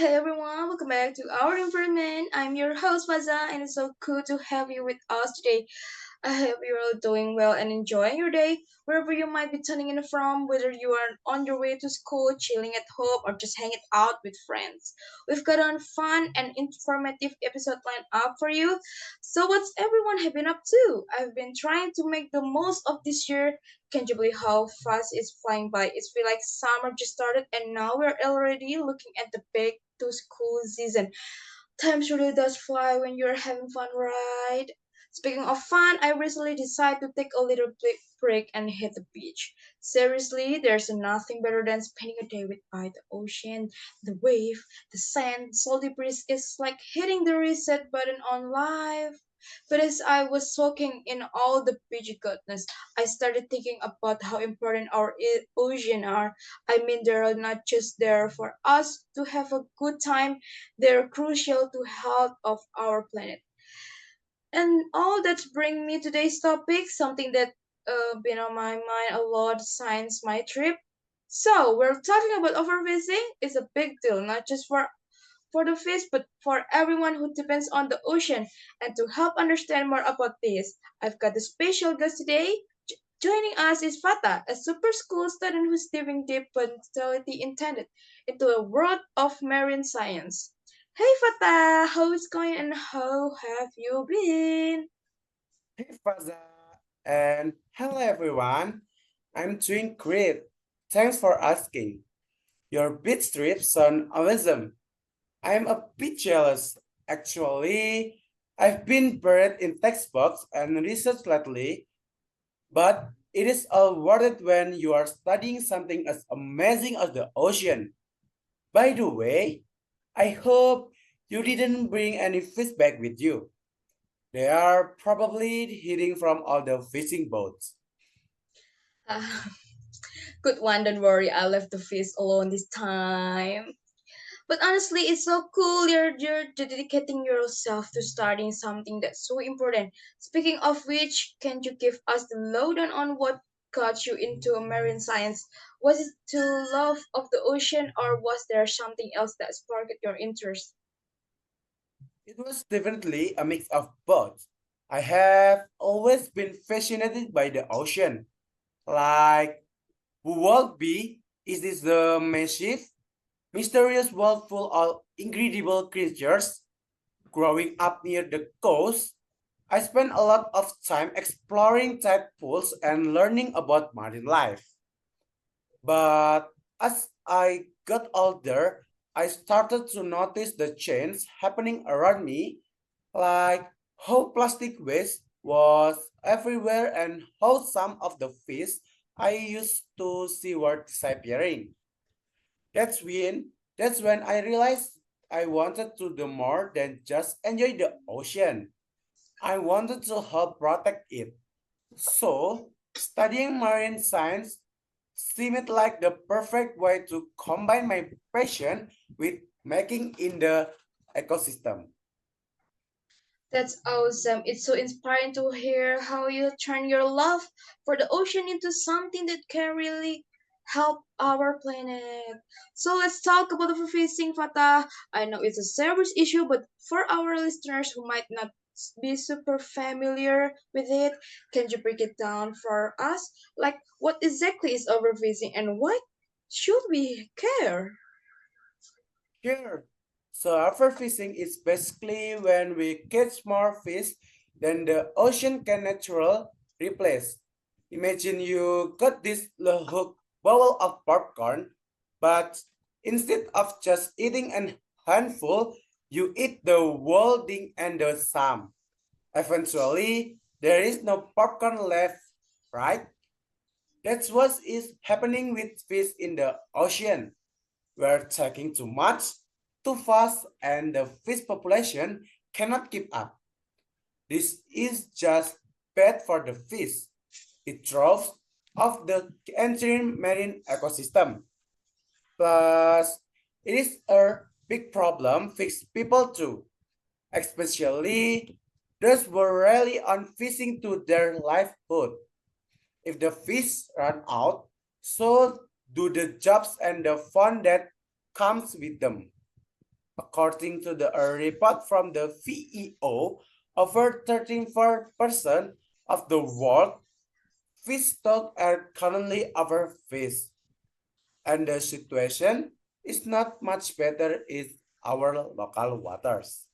Hey everyone, welcome back to our environment. I'm your host Faza, and it's so cool to have you with us today. I hope you're all doing well and enjoying your day, wherever you might be tuning in from, whether you are on your way to school, chilling at home, or just hanging out with friends. We've got a fun and informative episode lined up for you. So, what's everyone have been up to? I've been trying to make the most of this year. Can't you believe how fast it's flying by? It feels like summer just started, and now we're already looking at the back to school season. Time really does fly when you're having fun, right? Speaking of fun, I recently decided to take a little break and hit the beach. Seriously, there's nothing better than spending a day with by the ocean, the wave, the sand, salty breeze. It's like hitting the reset button on life. But as I was soaking in all the beach goodness, I started thinking about how important our ocean are. I mean, they're not just there for us to have a good time, they're crucial to health of our planet. And all that's bring me today's topic, something that been on my mind a lot since my trip. So we're talking about overfishing. It's a big deal, not just for the fish, but for everyone who depends on the ocean. And to help understand more about this, I've got a special guest today. Joining us is Fata, a super school student who's diving deep but totally intended into a world of marine science. Hey Fata, how is going and how have you been? Hey Faza, and hello everyone. I'm doing great. Thanks for asking. Your beach trip sound awesome. I'm a bit jealous. Actually, I've been buried in textbooks and research lately, but it is all worth it when you are studying something as amazing as the ocean. By the way, I hope you didn't bring any fish back with you. They are probably hiding from all the fishing boats. Ah, good one, don't worry, I left the fish alone this time. But honestly, it's so cool you're dedicating yourself to studying something that's so important. Speaking of which, can you give us the lowdown on what got you into marine science? Was it to love of the ocean or was there something else that sparked your interest? It was definitely a mix of both. I have always been fascinated by the ocean. Like, who would be? Is this the massive, mysterious world full of incredible creatures? Growing up near the coast, I spent a lot of time exploring tide pools and learning about marine life. But as I got older, I started to notice the change happening around me, like how plastic waste was everywhere and how some of the fish I used to see were disappearing. That's when that's when I realized I wanted to do more than just enjoy the ocean. I wanted to help protect it. So, studying marine science seemed like the perfect way to combine my passion with making in the ecosystem. That's awesome. It's so inspiring to hear how you turn your love for the ocean into something that can really help our planet. So let's talk about the fishing, Fatah. I know it's a serious issue, but for our listeners who might not be super familiar with it, can you break it down for us? Like, what exactly is overfishing and why should we care? Sure. So overfishing is basically when we catch more fish than the ocean can naturally replace. Imagine you got this little bowl of popcorn, but instead of just eating a handful, you eat the whole thing and the some. Eventually, there is no popcorn left, right? That's what is happening with fish in the ocean. We're taking too much, too fast, and the fish population cannot keep up. This is just bad for the fish. It throws off the entire marine ecosystem. Plus, it is a big problem fix people too, especially those who rely on fishing to their livelihood. If the fish run out, so do the jobs and the fun that comes with them. According to a report from the VEO, over 34% of the world fish stock are currently overfished, and the situation is not much better in our local waters.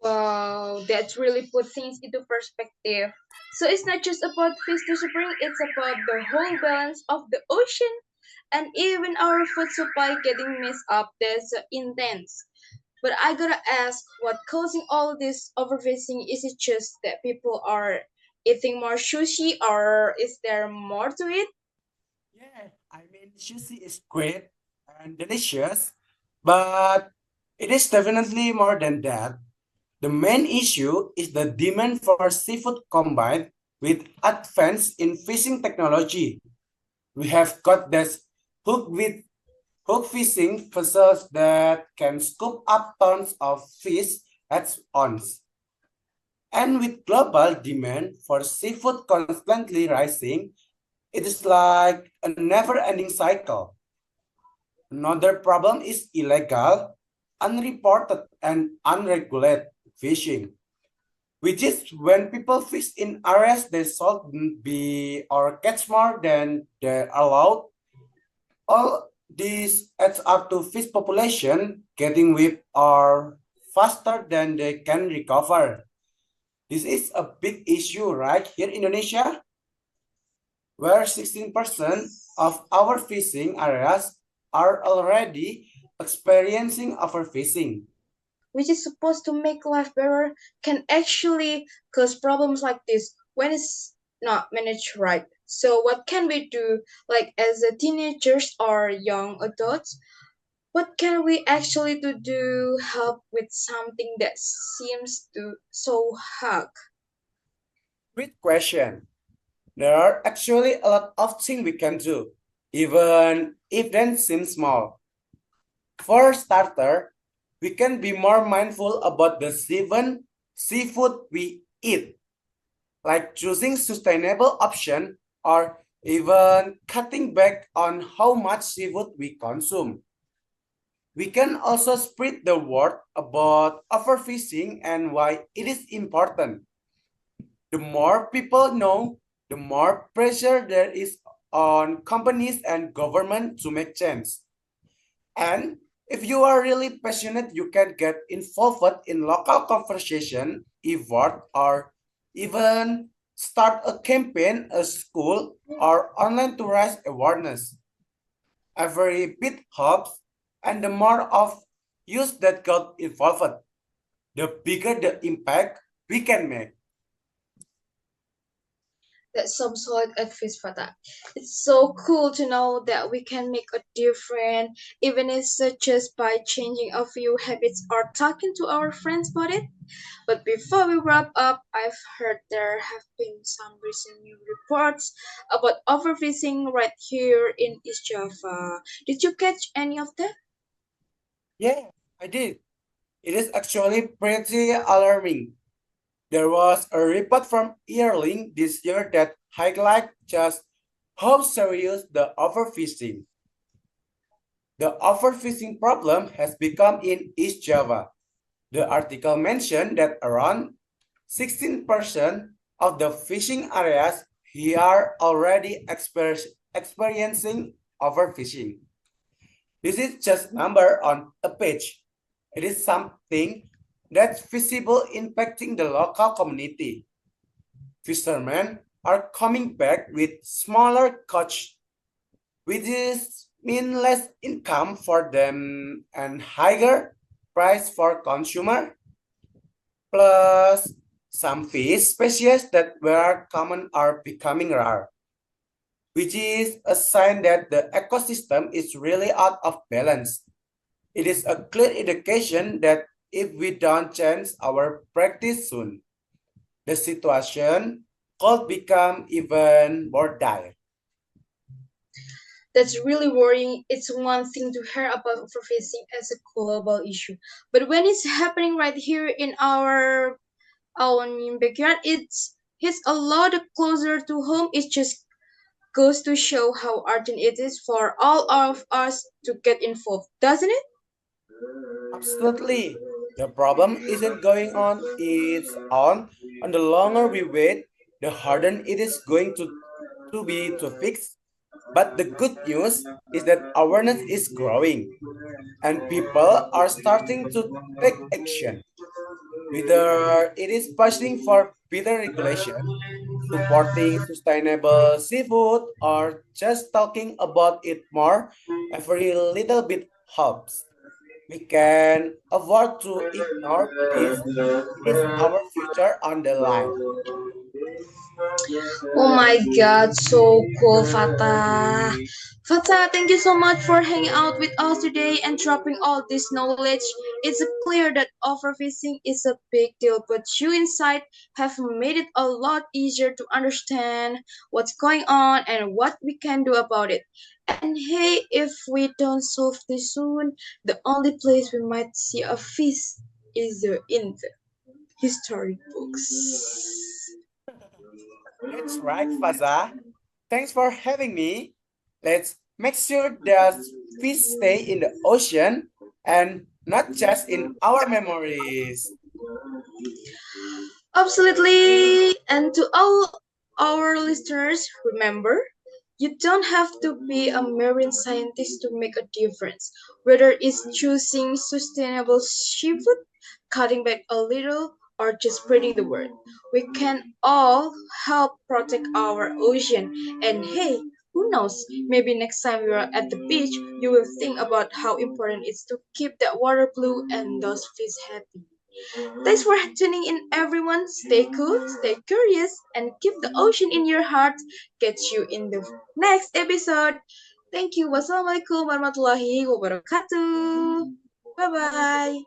Wow, that really put things into perspective. So it's not just about fish disappearing, it's about the whole balance of the ocean and even our food supply getting messed up. That's intense. But I gotta ask, what causing all this overfishing? Is it just that people are eating more sushi, or is there more to it? Yeah, I mean, sushi is great and delicious, but it is definitely more than that. The main issue is the demand for seafood combined with advance in fishing technology. We have got this hook with hook fishing vessels that can scoop up tons of fish at once. And with global demand for seafood constantly rising, it is like a never-ending cycle. Another problem is illegal, unreported, and unregulated fishing, which is when people fish in areas they shouldn't be or catch more than they're allowed. All this adds up to fish population getting whipped or faster than they can recover. This is a big issue right here in Indonesia, where 16% of our fishing areas are already experiencing overfishing. Which is supposed to make life better, can actually cause problems like this when it's not managed right. So, what can we do, like as a teenagers or young adults? What can we actually do to help with something that seems to so hard? Great question. There are actually a lot of things we can do, even if they seem small. For starter, we can be more mindful about the seafood we eat, like choosing sustainable option or even cutting back on how much seafood we consume. We can also spread the word about overfishing and why it is important. The more people know, the more pressure there is on companies and government to make change. And if you are really passionate, you can get involved in local conversation, effort, or even start a campaign, a school, or online to raise awareness. Every bit helps, and the more of use that got involved, the bigger the impact we can make. That some solid advice for that. It's so cool to know that we can make a difference, even if it's just by changing a few habits or talking to our friends about it. But before we wrap up, I've heard there have been some recent new reports about overfishing right here in East Java. Did you catch any of that? Yeah, I did. It is actually pretty alarming. There was a report from Yearling this year that highlighted just how serious the overfishing. The overfishing problem has become in East Java. The article mentioned that around 16% of the fishing areas here are already experiencing overfishing. This is just number on a page. It is something that's visible impacting the local community. Fishermen are coming back with smaller catch, which is mean less income for them and higher price for consumer. Plus, some fish species that were common are becoming rare, which is a sign that the ecosystem is really out of balance. It is a clear indication that if we don't change our practice soon, the situation could become even more dire. That's really worrying. It's one thing to hear about overfishing as a global issue, but when it's happening right here in our own backyard, it's hits a lot closer to home. It just goes to show how urgent it is for all of us to get involved, doesn't it? Absolutely. The problem isn't going on its own. And the longer we wait, the harder it is going to be to fix. But the good news is that awareness is growing and people are starting to take action. Whether it is pushing for better regulation, supporting sustainable seafood, or just talking about it more, every little bit helps. We can afford to ignore this. It is our future on the line. Oh my god, so cool, Fatah. Fatah, thank you so much for hanging out with us today and dropping all this knowledge. It's clear that overfishing is a big deal, but you inside have made it a lot easier to understand what's going on and what we can do about it. And hey, if we don't solve this soon, the only place we might see a fish is in the history books. That's right, Faza. Thanks for having me. Let's make sure that fish stay in the ocean and not just in our memories. Absolutely. And to all our listeners, remember, you don't have to be a marine scientist to make a difference. Whether it's choosing sustainable seafood, cutting back a little, or just spreading the word, we can all help protect our ocean. And hey, who knows? Maybe next time you're at the beach, you will think about how important it is to keep that water blue and those fish happy. Thanks for tuning in, everyone. Stay cool, stay curious, and keep the ocean in your heart. Catch you in the next episode. Thank you. Wassalamualaikum warahmatullahi wabarakatuh. Bye bye.